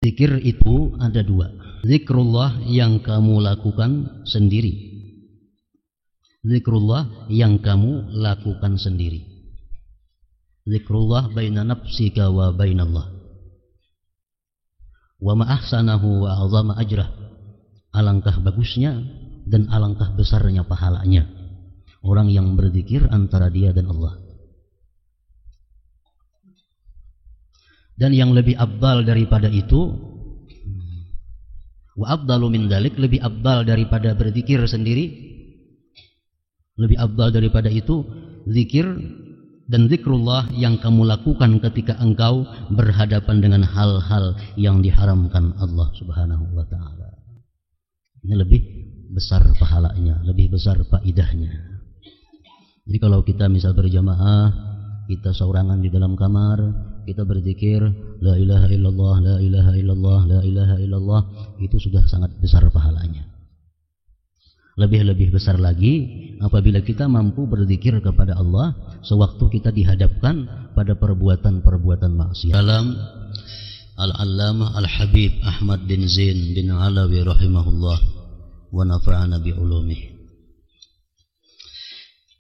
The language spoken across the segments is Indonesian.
Zikir itu ada dua. Zikrullah yang kamu lakukan sendiri. Zikrullah yang kamu lakukan sendiri. Zikrullah baina nafsika wa bainallah. Wa ma ahsanahu wa azama ajrah. Alangkah bagusnya dan alangkah besarnya pahalanya orang yang berzikir antara dia dan Allah. Dan yang lebih afdal daripada itu, wa afdalu min dzalik, lebih afdal daripada berzikir sendiri, lebih afdal daripada itu zikir dan zikrullah yang kamu lakukan ketika engkau berhadapan dengan hal-hal yang diharamkan Allah Subhanahu wa taala. Ini lebih besar pahalanya, lebih besar faidahnya. Jadi kalau kita misal berjamaah, kita seorangan di dalam kamar, kita berzikir la ilaha illallah, la ilaha illallah, la ilaha illallah, itu sudah sangat besar pahalanya. Lebih-lebih besar lagi apabila kita mampu berzikir kepada Allah sewaktu kita dihadapkan pada perbuatan-perbuatan maksiat. Dalam Al-Allamah Al-Habib Ahmad bin Zain bin Alawi rahimahullah wa nafa'ana bi ulumih.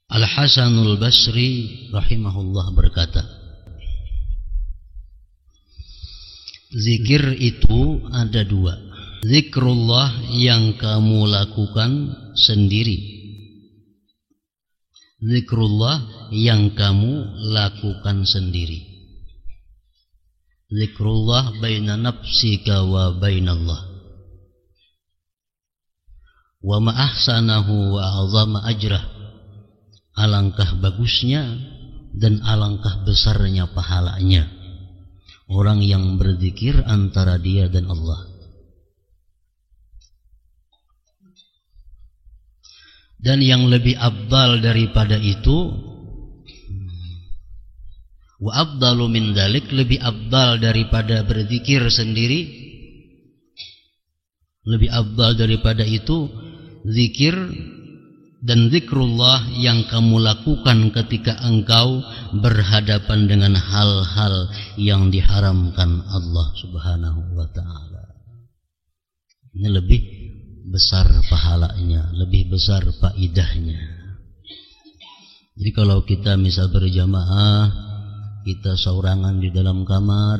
Al-Hasanul Basri rahimahullah berkata, zikir itu ada dua. Zikrullah yang kamu lakukan sendiri. Zikrullah yang kamu lakukan sendiri. Zikrullah baina nafsika wa bainallah. Wa ma ahsanahu wa azama ajrah. Alangkah bagusnya dan alangkah besarnya pahalanya orang yang berzikir antara dia dan Allah. Dan yang lebih afdal daripada itu, wa afdalu min dzalik, lebih afdal daripada berzikir sendiri, lebih afdal daripada itu zikir dan zikrullah yang kamu lakukan ketika engkau berhadapan dengan hal-hal yang diharamkan Allah Subhanahu wa taala. Ini lebih besar pahalanya, lebih besar faidahnya. Jadi kalau kita misal berjamaah, kita seorangan di dalam kamar,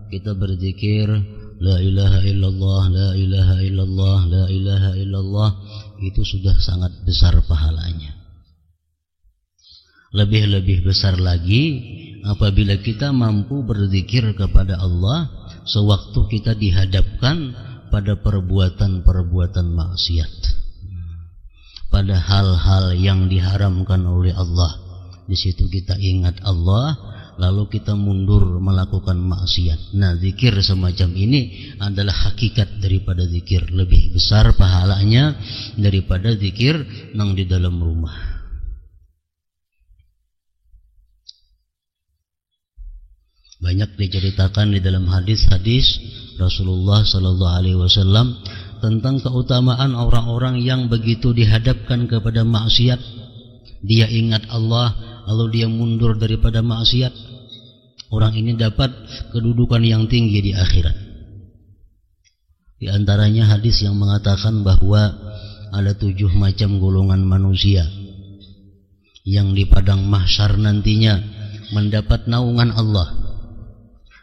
kita berzikir la ilaha illallah, la ilaha illallah, la ilaha illallah, itu sudah sangat besar pahalanya. Lebih-lebih besar lagi apabila kita mampu berzikir kepada Allah sewaktu kita dihadapkan pada perbuatan-perbuatan maksiat, pada hal-hal yang diharamkan oleh Allah. Di situ kita ingat Allah, lalu kita mundur melakukan maksiat. Nah, zikir semacam ini adalah hakikat daripada zikir. Lebih besar pahalanya daripada zikir nang di dalam rumah. Banyak diceritakan di dalam hadis-hadis Rasulullah sallallahu alaihi wasallam tentang keutamaan orang-orang yang begitu dihadapkan kepada maksiat, dia ingat Allah lalu dia mundur daripada maksiat. Orang ini dapat kedudukan yang tinggi di akhirat. Di antaranya hadis yang mengatakan bahwa ada 7 macam golongan manusia yang di padang mahsyar nantinya mendapat naungan Allah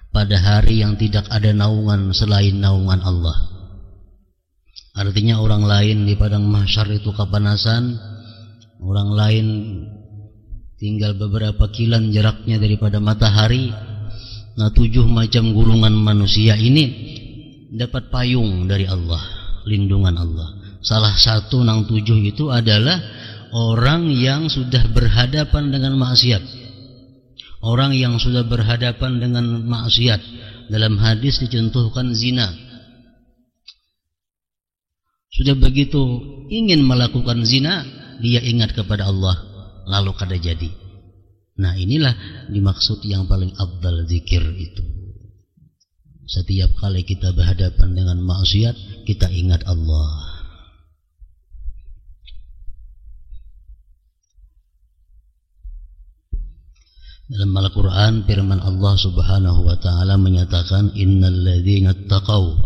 pada hari yang tidak ada naungan selain naungan Allah. Artinya orang lain di padang mahsyar itu kepanasan, orang lain tinggal beberapa kilan jaraknya daripada matahari. Nah, 7 macam golongan manusia ini dapat payung dari Allah, lindungan Allah. Salah satu nang 7 itu adalah orang yang sudah berhadapan dengan maksiat. Orang yang sudah berhadapan dengan maksiat. Dalam hadis dicontohkan zina. Sudah begitu ingin melakukan zina, dia ingat kepada Allah, lalu kada jadi. Nah, inilah dimaksud yang paling afdal zikir itu. Setiap kali kita berhadapan dengan maksiat, kita ingat Allah. Dalam Al-Quran firman Allah subhanahu wa ta'ala menyatakan, innal ladzina taqaw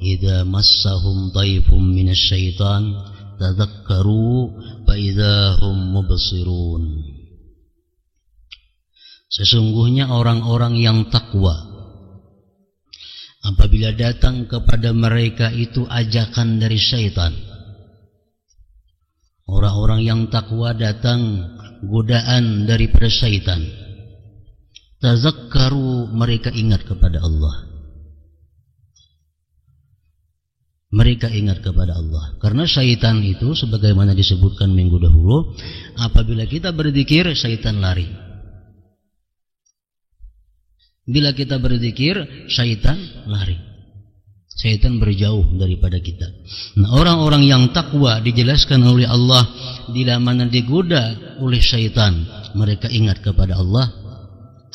idza massahum dhaifum minasyaitan tadzakkaru fa idza hum mubsirun. Sesungguhnya orang-orang yang takwa, apabila datang kepada mereka itu ajakan dari syaitan, orang-orang yang takwa datang godaan daripada syaitan, tazakkaru, mereka ingat kepada Allah. Mereka ingat kepada Allah. Karena syaitan itu sebagaimana disebutkan minggu dahulu, apabila kita berzikir, syaitan lari. Bila kita berzikir, syaitan lari. Syaitan berjauh daripada kita. Nah, orang-orang yang takwa dijelaskan oleh Allah, bila mana digoda oleh syaitan, mereka ingat kepada Allah.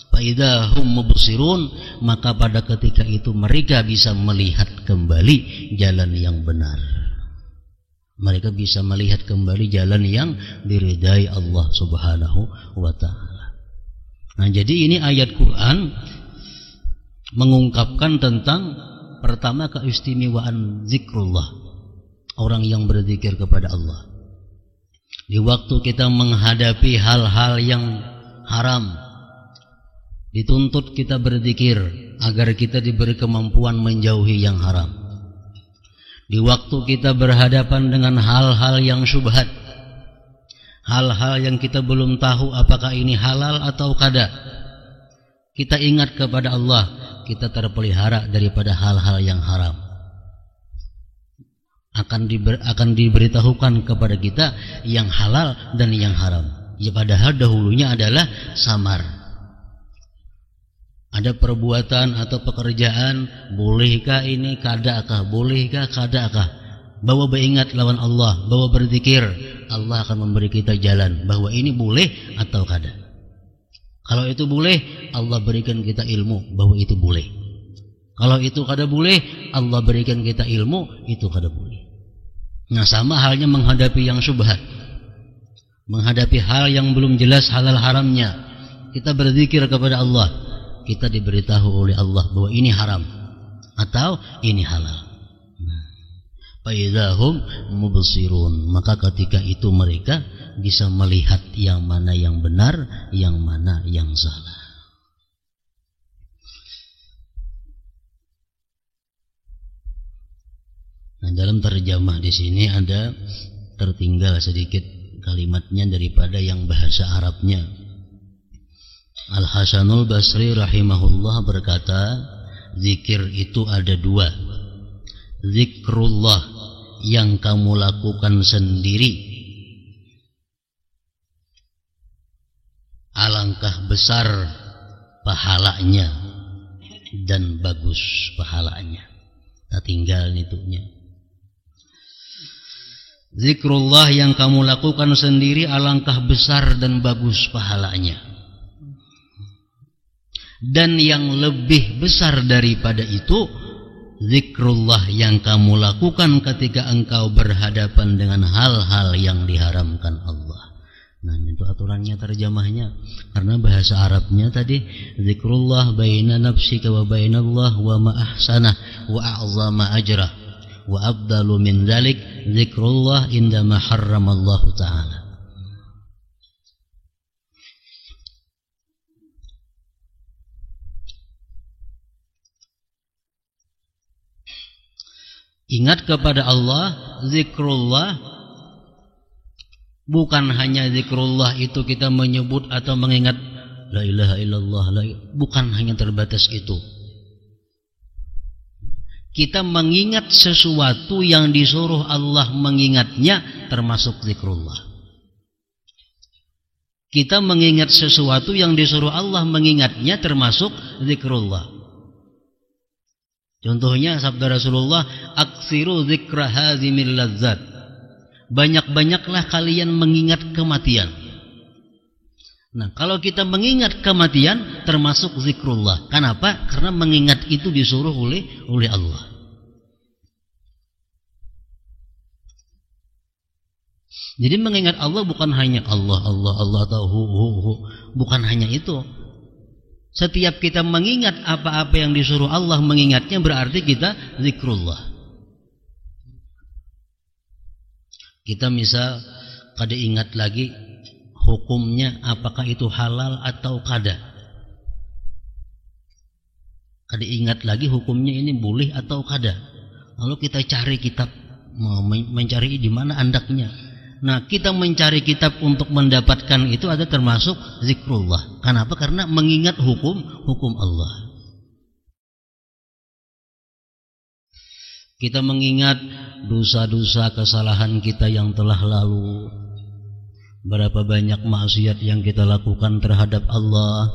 Faidha hum mubsirun, maka pada ketika itu mereka bisa melihat kembali jalan yang benar. Mereka bisa melihat kembali jalan yang diridai Allah subhanahu wa ta'ala. Nah, jadi ini ayat Quran mengungkapkan tentang pertama keistimewaan zikrullah, orang yang berzikir kepada Allah. Di waktu kita menghadapi hal-hal yang haram, dituntut kita berzikir agar kita diberi kemampuan menjauhi yang haram. Di waktu kita berhadapan dengan hal-hal yang syubhat, hal-hal yang kita belum tahu apakah ini halal atau kada, kita ingat kepada Allah, kita terpelihara daripada hal-hal yang haram. Akan diberitahukan kepada kita yang halal dan yang haram. Ya, padahal dahulunya adalah samar. Ada perbuatan atau pekerjaan, bolehkah ini, kadakah, bolehkah, kadakah. Bahwa beringat lawan Allah, bahwa berzikir, Allah akan memberi kita jalan bahwa ini boleh atau kada. Kalau itu boleh, Allah berikan kita ilmu bahwa itu boleh. Kalau itu kada boleh, Allah berikan kita ilmu itu kada boleh. Nah, sama halnya menghadapi yang syubhat, menghadapi hal yang belum jelas halal haramnya, kita berzikir kepada Allah, kita diberitahu oleh Allah bahwa ini haram atau ini halal. Faidahum mubsirun, maka ketika itu mereka bisa melihat yang mana yang benar, yang mana yang salah. Nah, dalam terjemah di sini ada tertinggal sedikit kalimatnya daripada yang bahasa Arabnya. Al-Hasanul Basri rahimahullah berkata, zikir itu ada dua. Zikrullah yang kamu lakukan sendiri, alangkah besar pahalanya dan bagus pahalanya. Tak tinggal nitunya. Zikrullah yang kamu lakukan sendiri, alangkah besar dan bagus pahalanya. Dan yang lebih besar daripada itu, zikrullah yang kamu lakukan ketika engkau berhadapan dengan hal-hal yang diharamkan Allah. Nah, itu aturannya terjemahnya. Karena bahasa Arabnya tadi, zikrullah baina nafsika wa bainallah wa ma ahsanah wa a'zama ajrah wa afdalu min dzalik zikrullah indama harramallahu ta'ala. Ingat kepada Allah, zikrullah bukan hanya zikrullah itu kita menyebut atau mengingat la ilaha illallah, bukan hanya terbatas itu. Kita mengingat sesuatu yang disuruh Allah mengingatnya termasuk zikrullah. Kita mengingat sesuatu yang disuruh Allah mengingatnya termasuk zikrullah. Contohnya sabda Rasulullah, aksiru zikra hazimil lazzat. Banyak-banyaklah kalian mengingat kematian. Nah, kalau kita mengingat kematian termasuk zikrullah. Kenapa? Karena mengingat itu disuruh oleh Allah. Jadi mengingat Allah bukan hanya Allah atau hu. Bukan hanya itu. Setiap kita mengingat apa-apa yang disuruh Allah mengingatnya, berarti kita zikrullah. Kita misal kada ingat lagi hukumnya, apakah itu halal atau kada. Kada ingat lagi hukumnya ini boleh atau kada. Lalu kita cari kitab, mencari di mana andaknya. Nah, kita mencari kitab untuk mendapatkan itu ada termasuk zikrullah. Kenapa? Karena mengingat hukum Allah. Kita mengingat dosa-dosa kesalahan kita yang telah lalu. Berapa banyak maksiat yang kita lakukan terhadap Allah,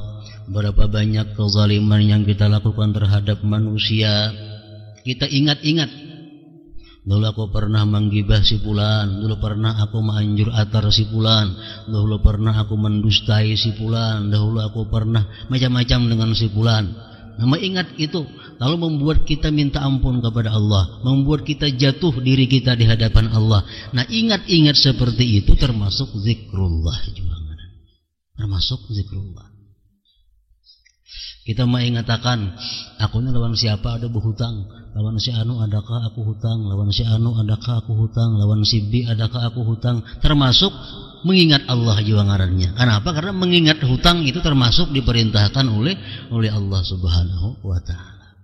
berapa banyak kezaliman yang kita lakukan terhadap manusia. Kita ingat-ingat. Dulu aku pernah menggibah si fulan, dulu pernah aku menganjur atar si fulan, dulu pernah aku mendustai si fulan, dahulu aku pernah macam-macam dengan si fulan. Nah, ingat itu, lalu membuat kita minta ampun kepada Allah, membuat kita jatuh diri kita di hadapan Allah. Nah, ingat-ingat seperti itu termasuk zikrullah juga. Termasuk zikrullah. Kita mengatakan, aku ini lawan siapa ada berhutang, lawan si anu adakah aku hutang, lawan si anu adakah aku hutang, lawan si B adakah aku hutang. Termasuk mengingat Allah juga ngarannya. Kenapa? Karena mengingat hutang itu termasuk diperintahkan oleh Allah Subhanahu wa taala.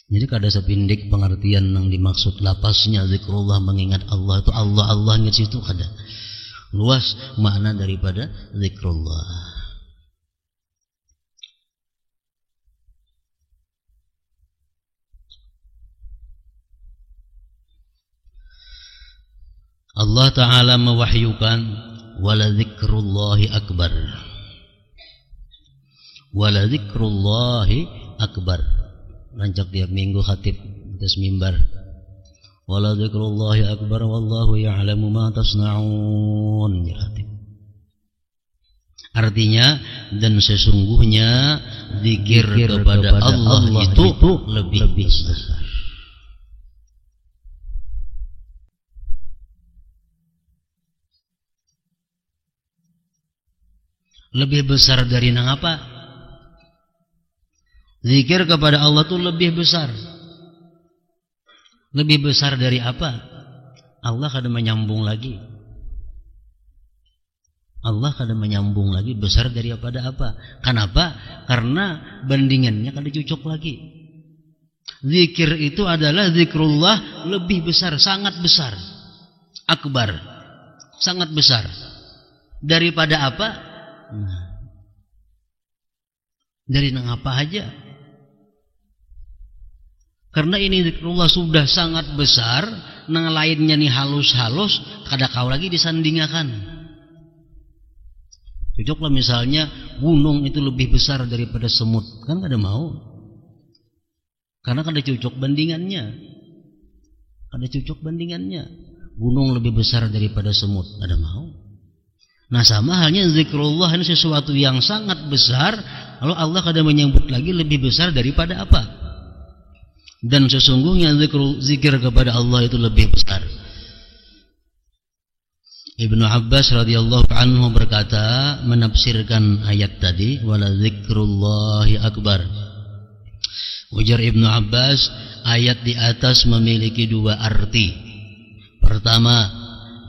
Jadi kada sepindik pengertian yang dimaksud lapasnya zikrullah, mengingat Allah itu Allah ingat situ kada. Luas makna daripada zikrullah. Allah Ta'ala mewahyukan wala dzikrullahi akbar, wala dzikrullahi akbar. Rancak tiap minggu khatib atas mimbar, wala dzikrullahi akbar wallahu ya'lamu ma tasna'un. Artinya, dan sesungguhnya zikir kepada Allah itu lebih besar. Lebih besar dari nang apa? Zikir kepada Allah itu lebih besar. Lebih besar dari apa? Allah kada menyambung lagi. Allah kada menyambung lagi, besar daripada apa? Kenapa? Karena bandingannya kada cocok lagi. Zikir itu adalah zikrullah lebih besar, sangat besar. Akbar. Sangat besar. Daripada apa? Nah, dari nang apa aja. Karena ini zikrullah sudah sangat besar, nang lainnya nih halus-halus, kada kau lagi disandingakan. Cocoklah misalnya gunung itu lebih besar daripada semut, kan kada mau. Karena kada cocok bandingannya. Kada cocok bandingannya. Gunung lebih besar daripada semut, kada mau. Nah, sama halnya zikrullah ini sesuatu yang sangat besar, lalu Allah kadang menyebut lagi lebih besar daripada apa? Dan sesungguhnya zikir kepada Allah itu lebih besar. Ibnu Abbas radhiyallahu anhu berkata, menafsirkan ayat tadi, wala zikrullahi akbar. Ujar Ibnu Abbas, ayat di atas memiliki dua arti. Pertama,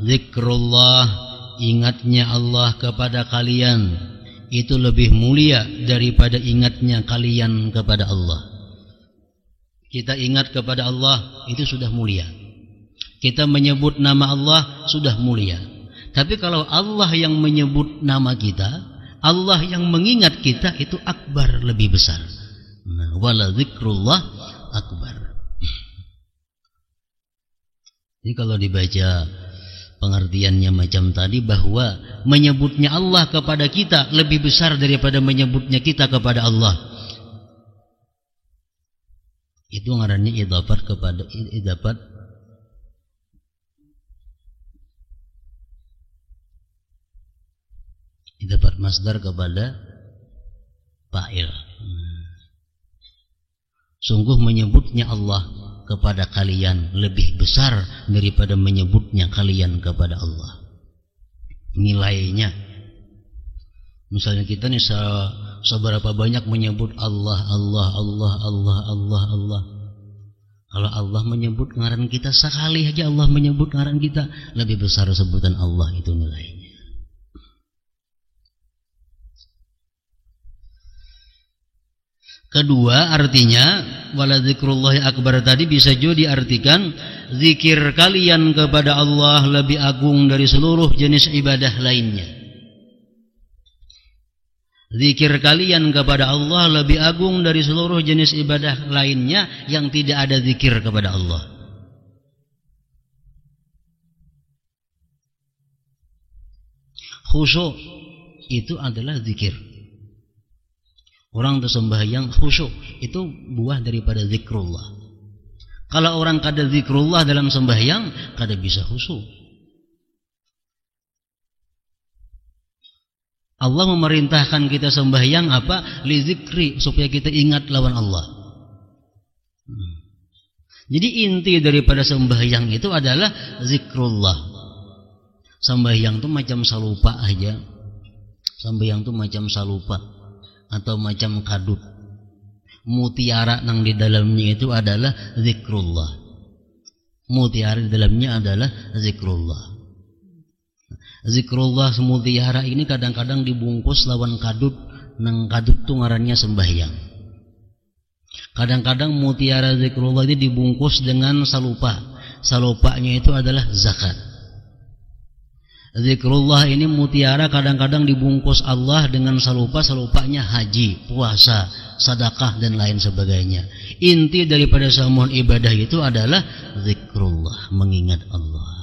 zikrullah, ingatnya Allah kepada kalian itu lebih mulia daripada ingatnya kalian kepada Allah. Kita ingat kepada Allah itu sudah mulia. Kita menyebut nama Allah sudah mulia. Tapi kalau Allah yang menyebut nama kita, Allah yang mengingat kita, itu akbar, lebih besar. Nah, wala zikrullah akbar. Jadi kalau dibaca pengertiannya macam tadi, bahwa menyebutnya Allah kepada kita lebih besar daripada menyebutnya kita kepada Allah. Itu ngarannya idafat kepada idafat masdar kepada fa'il. Sungguh menyebutnya Allah kepada kalian lebih besar daripada menyebutnya kalian kepada Allah. Nilainya, misalnya kita nih Seberapa banyak menyebut Allah, Allah, Allah, Allah, Allah, Allah. Kalau Allah menyebut ngaran kita, sekali aja Allah menyebut ngaran kita, lebih besar sebutan Allah itu nilainya. Kedua, artinya wala dzikrullahi akbar tadi bisa juga diartikan zikir kalian kepada Allah lebih agung dari seluruh jenis ibadah lainnya. Zikir kalian kepada Allah lebih agung dari seluruh jenis ibadah lainnya yang tidak ada zikir kepada Allah. Khusyuk itu adalah zikir. Orang sembahyang khusyuk itu buah daripada zikrullah. Kalau orang kada zikrullah dalam sembahyang, kada bisa khusyuk. Allah memerintahkan kita sembahyang apa? Li zikri, supaya kita ingat lawan Allah. Jadi inti daripada sembahyang itu adalah zikrullah. Sembahyang itu macam salupa aja. Sembahyang itu macam salupa atau macam kadut. Mutiara nang di dalamnya itu adalah zikrullah. Mutiara di dalamnya adalah zikrullah. Zikrullah mutiara ini kadang-kadang dibungkus lawan kadut, nang kadut itu ngarannya sembahyang. Kadang-kadang mutiara zikrullah ini dibungkus dengan salupa. Salupanya itu adalah zakat. Zikrullah ini mutiara kadang-kadang dibungkus Allah dengan salupa, salupanya haji, puasa, sedekah dan lain sebagainya. Inti daripada semua ibadah itu adalah zikrullah, mengingat Allah.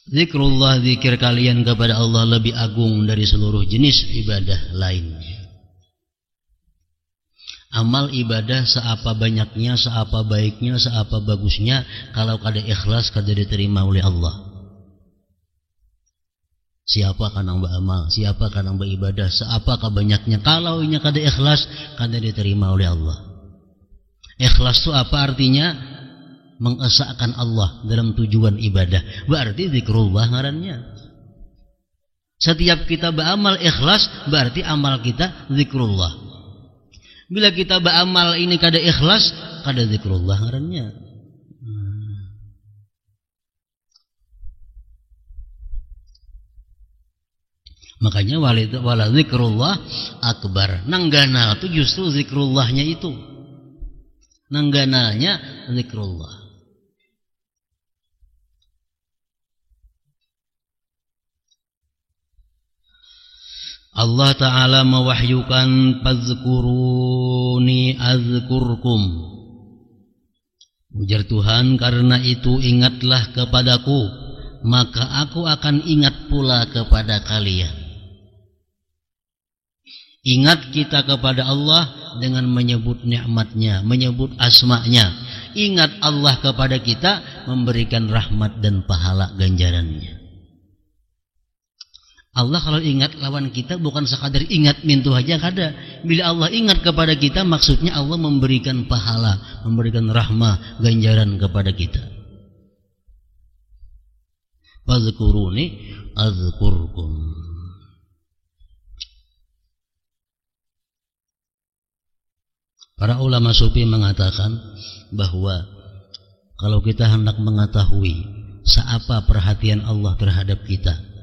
Zikrullah, zikir kalian kepada Allah lebih agung dari seluruh jenis ibadah lainnya. Amal ibadah seapa banyaknya, seapa baiknya, seapa bagusnya, kalau kada ikhlas kada diterima oleh Allah. Siapa kan yang beramal, siapa kan yang beribadah, seapa banyaknya, kalau inya kada ikhlas kada diterima oleh Allah. Ikhlas itu apa artinya? Mengesahkan Allah dalam tujuan ibadah. Berarti zikrullah ngarannya. Setiap kita beramal ikhlas, berarti amal kita zikrullah. Bila kita beramal ini kada ikhlas, kada zikrullah ngarannya. Makanya wala zikrullah akbar. Nanggana itu justru zikrullahnya itu. Nanggananya zikrullah. Allah Ta'ala mewahyukan fazkuruni azkurkum. Ujar Tuhan, karena itu ingatlah kepadaku, maka aku akan ingat pula kepada kalian. Ingat kita kepada Allah dengan menyebut nikmatnya, menyebut asma'nya. Ingat Allah kepada kita, memberikan rahmat dan pahala ganjarannya. Allah kalau ingat lawan kita bukan sekadar ingat mintu aja kada. Bila Allah ingat kepada kita, maksudnya Allah memberikan pahala, memberikan rahmah, ganjaran kepada kita. Fazkuruni azkurkum. Para ulama sufi mengatakan bahwa kalau kita hendak mengetahui seapa perhatian Allah terhadap kita,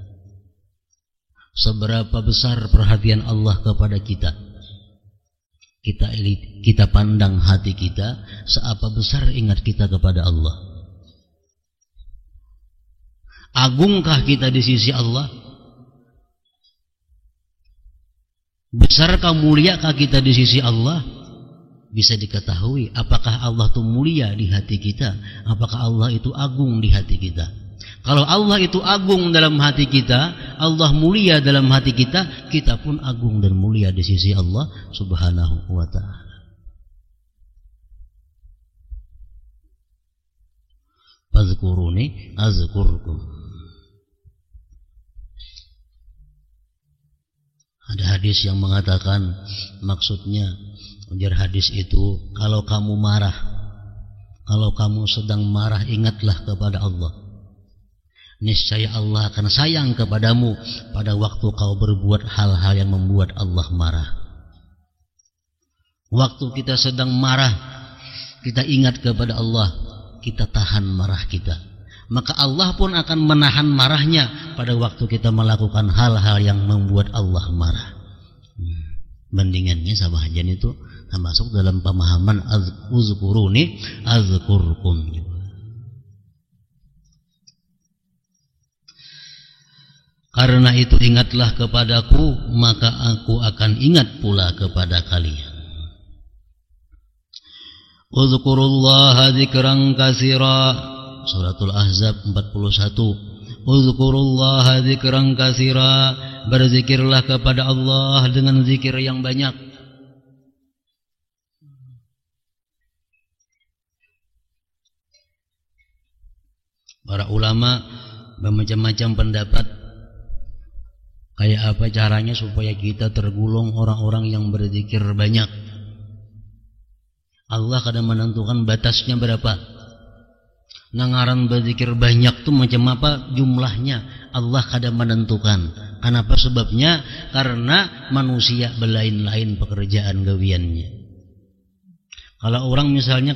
seberapa besar perhatian Allah kepada kita, kita pandang hati kita, seapa besar ingat kita kepada Allah. Agungkah kita di sisi Allah? Besarkah muliakah kita di sisi Allah? Bisa diketahui apakah Allah itu mulia di hati kita, apakah Allah itu agung di hati kita. Kalau Allah itu agung dalam hati kita, Allah mulia dalam hati kita, kita pun agung dan mulia di sisi Allah Subhanahu wa ta'ala. Fazkuruni azkurkum. Ada hadis yang mengatakan, maksudnya ujar hadis itu, kalau kamu marah, Kalau kamu sedang marah, ingatlah kepada Allah. Niscaya Allah akan sayang kepadamu pada waktu kau berbuat hal-hal yang membuat Allah marah. Waktu kita sedang marah, kita ingat kepada Allah, kita tahan marah kita. Maka Allah pun akan menahan marahnya pada waktu kita melakukan hal-hal yang membuat Allah marah. Bandingannya sama aja itu masuk dalam pemahaman uzkuruni azkurkum. Karena itu ingatlah kepadaku, maka aku akan ingat pula kepada kalian. Uzkurullaha dzikran katsira, Suratul Ahzab 41. Uzkurullaha dzikran katsira, berzikirlah kepada Allah dengan zikir yang banyak. Para ulama bermacam-macam pendapat kayak apa caranya supaya kita tergolong orang-orang yang berzikir banyak. Allah kadang menentukan batasnya berapa. Nangaran berzikir banyak tuh macam apa jumlahnya, Allah kadang menentukan. Kenapa sebabnya? Karena manusia berlain-lain pekerjaan gawiannya. Kalau orang misalnya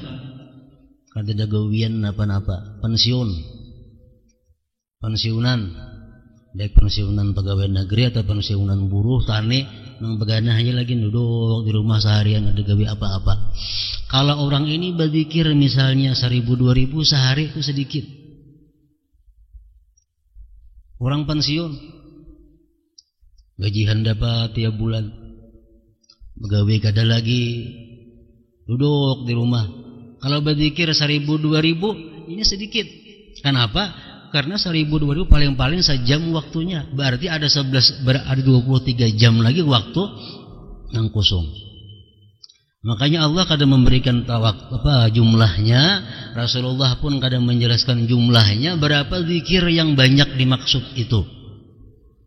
kada ada gawian apa-apa, pensiunan, baik pensiunan pegawai negeri atau pensiunan buruh tani, nang beganah aja lagi duduk di rumah seharian ada gawe apa-apa. Kalau orang ini berzikir misalnya 1.000-2.000 sehari itu sedikit. Orang pensiun gajian dapat tiap bulan, pegawai kada lagi, duduk di rumah. Kalau berzikir 1.000-2.000 ini sedikit. Kenapa? Karena 1.000-2.000 paling-paling sejam waktunya. Berarti ada 23 jam lagi waktu yang kosong. Makanya Allah kadang memberikan jumlahnya. Rasulullah pun kadang menjelaskan jumlahnya, berapa zikir yang banyak dimaksud itu.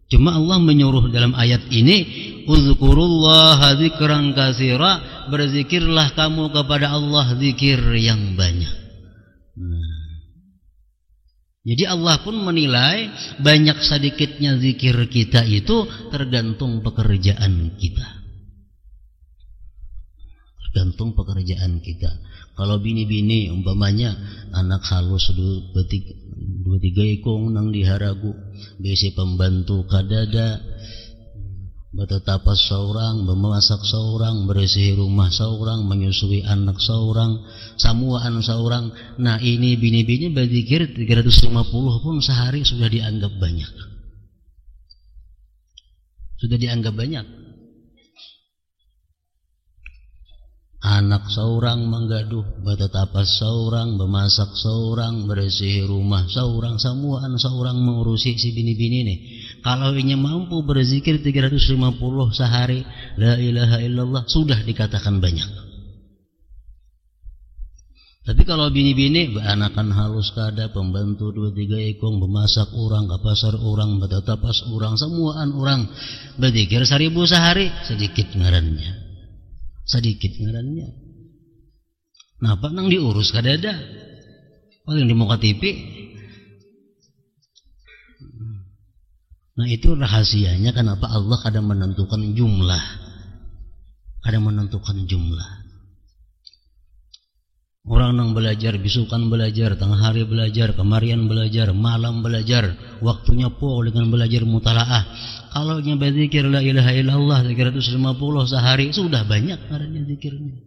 Cuma Allah menyuruh dalam ayat ini, uzkurullaha dzikran katsira, berzikirlah kamu kepada Allah zikir yang banyak. Jadi Allah pun menilai banyak sedikitnya zikir kita itu tergantung pekerjaan kita. Tergantung pekerjaan kita. Kalau bini-bini umpamanya anak halus 2-3 ikung nang diharagu, besi pembantu kadada, bertetapas seorang, memasak seorang, bersih rumah seorang, menyusui anak seorang, samuaan seorang. Nah ini bini-bini berzikir 350 pun sehari sudah dianggap banyak. Sudah dianggap banyak. Anak seorang menggaduh, bertetapas seorang, memasak seorang, bersih rumah seorang, samuaan seorang, mengurusi si bini-bini nih. Kalau ini mampu berzikir 350 sehari, la ilaha illallah, sudah dikatakan banyak. Tapi kalau bini-bini beranakan halus kada, pembantu 2-3 ikung, memasak orang, ke pasar orang, bertetapas orang, samuaan orang, berzikir 1.000 sehari, sedikit ngarannya. Sedikit ngarannya. Napa nang diurus kadada? Paling di muka TV. Nah itu rahasianya kenapa Allah kadang menentukan jumlah. Kadang menentukan jumlah. Orang nang belajar, bisukan belajar, tengah hari belajar, kemarian belajar, malam belajar, waktunya full dengan belajar mutalaah. Kalau nya berzikir la ilaha illallah 350 sehari sudah banyak karena zikirnya.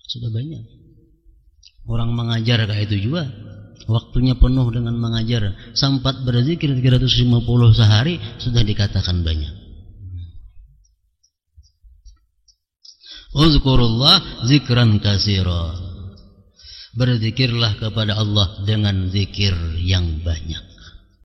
Sudah banyak. Orang mengajar kayak itu juga. Waktunya penuh dengan mengajar, sempat berzikir 350 sehari sudah dikatakan banyak. Uzkurullah zikran katsira. Berzikirlah kepada Allah dengan zikir yang banyak.